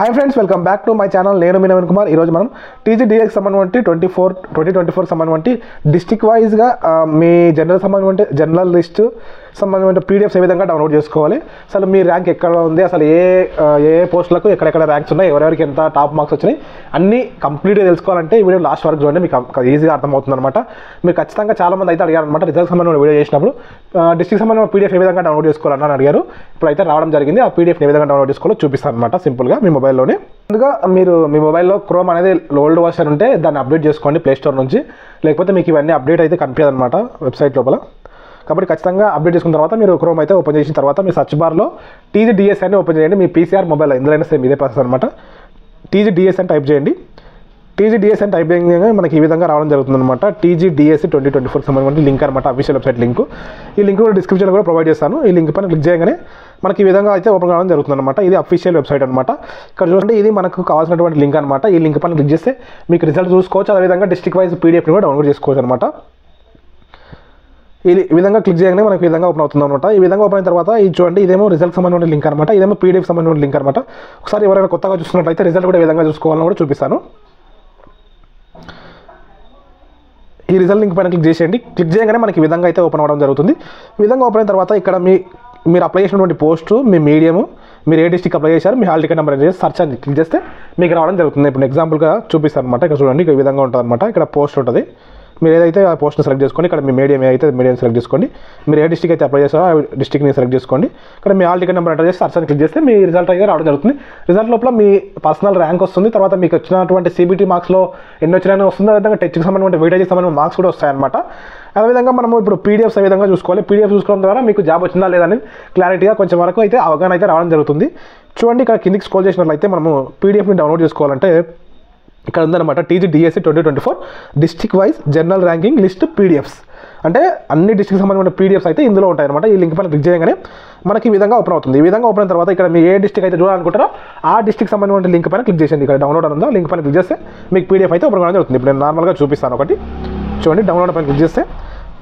Hi friends, welcome back to my channel. నేను మీ నవీన్ కుమార్. ఈరోజు మనం టీజీడీఎస్ సంబంధించి 2024 సంబంధించి డిస్ట్రిక్ట్ వైజ్గా మీ జనరల్ లిస్ట్ సంబంధించిన పీడిఎఫ్స్ ఏ విధంగా డౌన్లోడ్ చేసుకోవాలి, అసలు మీ ర్యాంక్ ఎక్కడ ఉంది, అసలు ఏ పోస్టులకు ఎక్కడెక్కడ ర్యాంక్స్ ఉన్నాయి, ఎవరెవరికి ఎంత టాప్ మార్క్స్ వచ్చినాయి అన్నీ కంప్లీట్గా తెలుసుకోవాలంటే ఈ వీడియో లాస్ట్ వరకు చూడండి. మీకు ఈజీగా అర్థమవుతుంది అనమాట. మీరు ఖచ్చితంగా చాలామంది అయితే అడిగారు అనమాట, రిజల్ట్ సంబంధించిన వీడియో చేసినప్పుడు డిస్ట్రిక్ట్ సంబంధించిన పీడిఎఫ్ ఏ విధంగా డౌన్లోడ్ చేసుకోవాలని అడిగారు. ఇప్పుడైతే రావడం జరిగింది. ఆ పీడిఎఫ్ ఏ విధంగా డౌన్లోడ్ చేసుకోవాలో చూపిస్తాను అనమాట సింపుల్గా మీ మొబైల్లోనే. ముందుగా మీరు మీ మొబైల్లో క్రోమ్ అనేది ఓల్డ్ వర్షన్ ఉంటే దాన్ని అప్డేట్ చేసుకోండి ప్లే స్టోర్ నుంచి, లేకపోతే మీకు ఇవన్నీ అప్డేట్ అయితే కనిపించదు అనమాట వెబ్సైట్ లోపల. కాబట్టి ఖచ్చితంగా అప్డేట్ చేసుకున్న తర్వాత మీరు క్రోమ్ అయితే ఓపెన్ చేసిన తర్వాత మీ సర్చ్ బార్లో టీజీడీఎస్ అని ఓపెన్ చేయండి. మీ పీసీఆర్ మొబైల్ ఎందులోనే సేమ్ ఇదే ప్రాసెస్ అనమాట. టీజీడీఎస్ అని టైప్ చేయండి. టీజీడీఎస్ అని టైప్ చేయగానే మనకి ఈ విధంగా రావడం జరుగుతుందన్నమాట. టీజీడీఎస్ 2024 సంబంధించిన లింక్ అనమాట, అఫీషియల్ వెబ్సైట్ లింక్. ఈ లింక్ కూడా డిస్క్రిప్షన్లో కూడా ప్రొవైడ్ చేస్తాను. ఈ లింక్ పైన క్లిక్ చేయగానే మనకి ఈ విధంగా అయితే ఓపెన్ కావడం జరుగుతుందన్నమాట. ఇది అఫీషియల్ వెబ్సైట్ అనమాట. ఇక్కడ చూడండి, ఇది మనకు కావాల్సినటువంటి లింక్ అనమాట. ఈ లింక్ పైన క్లిక్ చేస్తే మీకు రిజల్ట్ చూసుకోవచ్చు. అదేవిధంగా డిస్ట్రిక్ట్ వైజ్ పీడిఎఫ్ని కూడా డౌన్లోడ్ చేసుకోవచ్చు అనమాట. ఈ విధంగా క్లిక్ చేయగానే మనకి ఈ విధంగా ఓపెన్ అవుతుంది అనమాట. ఈ విధంగా ఓపెన్ అయిన తర్వాత ఇది చూడండి, ఇదేమో రిజల్ట్ సంబంధించిన లింక్ అనమాట, ఇదేమో పీడిఎఫ్ సంబంధించిన లింక్ అనమాట. ఒకసారి ఎవరైనా కొత్తగా చూస్తున్నట్లయితే రిజల్ట్ కూడా ఏ విధంగా చూసుకోవాలని కూడా చూపిస్తాను. ఈ రిజల్ట్ లింక్ పైన క్లిక్ చేసేయండి. క్లిక్ చేయగానే మనకి ఈ విధంగా అయితే ఓపెన్ అవ్వడం జరుగుతుంది. ఈ విధంగా ఓపెన్ అయిన తర్వాత ఇక్కడ మీరు అప్లై చేసినటువంటి పోస్టు, మీ మీడియము, మీరు ఏ డిస్ట్రిక్ట్ అప్లై చేశారు, మీ హాల్ టికెట్ నెంబర్ చేసి సర్చ్ అని క్లిక్ చేస్తే మీకు రావడం జరుగుతుంది. ఇప్పుడు ఎగ్జాంపుల్గా చూపిస్తాను అనమాట. ఇక్కడ చూడండి, ఈ విధంగా ఉంటుంది అనమాట. ఇక్కడ పోస్ట్ ఉంటుంది. మీరు ఏదైతే ఆ పోస్ట్ని సెలెక్ట్ చేసుకోండి. ఇక్కడ మీ మీడియం అయితే మీడియం సెలెక్ట్ చేసుకోండి. మీరు ఏ డిస్ట్రిక్ట్ అయితే అప్లై చేస్తారో ఆ డిస్ట్రిక్ట్ని సెలెక్ట్ చేసుకోండి. ఇక్కడ మీ హాల్ టికెట్ నెంబర్ ఎంటర్ చేసి సర్చ్ అని క్లిక్ చేస్తే మీ రిజల్ట్ అయితే రావడం జరుగుతుంది. రిజల్ట్ లోపల మీ పర్సనల్ ర్యాంక్ వస్తుంది. తర్వాత మీకు వచ్చినటువంటి సిబిటీ మార్క్స్లో ఎన్ని వచ్చినాయని వస్తుంది. అదేవిధంగా టెస్ట్కి సంబంధించిన వెయిటేజ్కి సంబంధించిన మార్క్స్ కూడా వస్తాయన్నమాట. అదేవిధంగా మనము ఇప్పుడు పీడిఎఫ్స్ ఏ విధంగా చూసుకోవాలి, పీడిఎఫ్ చూసుకోవడం ద్వారా మీకు జాబ్ వచ్చిందా లేదా అనేది క్లారిటీగా కొంచెం వరకు అయితే అవగాహన అయితే రావడం జరుగుతుంది. చూడండి, ఇక్కడ కిందికి స్క్రోల్ చేసినట్లయితే మనము పీడిఎఫ్ని డౌన్లోడ్ చేసుకోవాలంటే ఇక్కడ ఉందన్నమాట, టీజీడీఎస్ 2024 district wise general ranking list PDFs. అంటే అన్ని డిస్ట్రిక్ట్ సంబంధించిన పీడిఎఫ్స్ అయితే ఇందులో ఉంటాయన్నమాట. ఈ లింక్ పైన క్లిక్ చేయగానే మనకి ఈ విధంగా ఓపెన్ అవుతుంది. ఈ విధంగా ఓపెన్ అయిన తర్వాత ఇక్కడ మీ ఏ డిస్ట్రిక్ట్ అయితే చూడాలనుకుంటారో ఆ డిస్ట్రిక్ట్ సంబంధించిన లింక్ పైన క్లిక్ చేసింది. ఇక్కడ డౌన్లోడ్ అని ఉందో లింక్ పైన క్లిక్ చేస్తే మీకు పీడిఎఫ్ అయితే ఓపెన్ కావడం జరుగుతుంది. ఇప్పుడు నేను నార్మల్గా చూపిస్తాను ఒకటి. చూడండి, డౌన్లోడ్ పైన క్లిక్ చేస్తే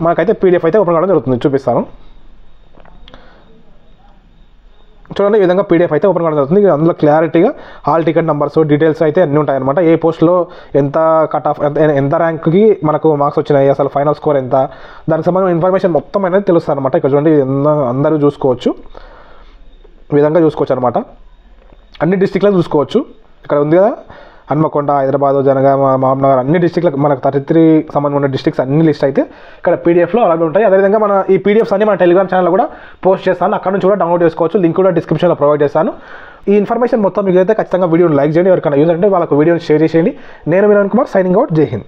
మనకైతే పీడిఎఫ్ అయితే ఓపెన్ కావడం జరుగుతుంది. చూపిస్తాను చూడండి, ఈ విధంగా పీడిఎఫ్ అయితే ఓపెన్ కావడం జరుగుతుంది. అందులో క్లారిటీగా హాల్ టికెట్ నెంబర్స్ డీటెయిల్స్ అయితే అన్నీ ఉంటాయన్నమాట. ఏ పోస్ట్లో ఎంత కట్ ఆఫ్, ఎంత ర్యాంక్కి మనకు మార్క్స్ వచ్చినాయి, అసలు ఫైనల్ స్కోర్ ఎంత, దానికి సంబంధించిన ఇన్ఫర్మేషన్ మొత్తం అనేది తెలుస్తుంది అనమాట. ఇక్కడ చూడండి, అందరూ చూసుకోవచ్చు, ఈ విధంగా చూసుకోవచ్చు అనమాట. అన్ని డిస్ట్రిక్ట్లో చూసుకోవచ్చు. ఇక్కడ ఉంది కదా, హన్మకొండ, హైదరాబాద్, జనగామ, మహబూబ్నగర్, అన్ని డిస్ట్రిక్ట్లకు మనకు 33 సంబంధించిన డిస్ట్రిక్ట్స్ అన్ని లిస్ట్ అయితే ఇక్కడ పీడిఎఫ్లో అలాగే ఉంటాయి. అదేవిధంగా మన ఈ పీడిఎఫ్స్ అన్ని మన టెలిగ్రామ్ ఛానల్లో కూడా పోస్ట్ చేస్తాను. అక్కడ నుంచి కూడా డౌన్లోడ్ చేసుకోవచ్చు. లింక్ కూడా డిస్క్రిప్షన్లో ప్రొవైడ్ చేస్తాను. ఈ ఇన్ఫర్మేషన్ మొత్తం మీకు అయితే ఖచ్చితంగా వీడియోని లైక్ చేయండి. ఎవరికైనా యూజ్ అంటే వాళ్ళకు వీడియోని షేర్ చేసేయండి. నేను మీ నవీన్ కుమార్, సైనింగ్ అవుట్. జై హింద్.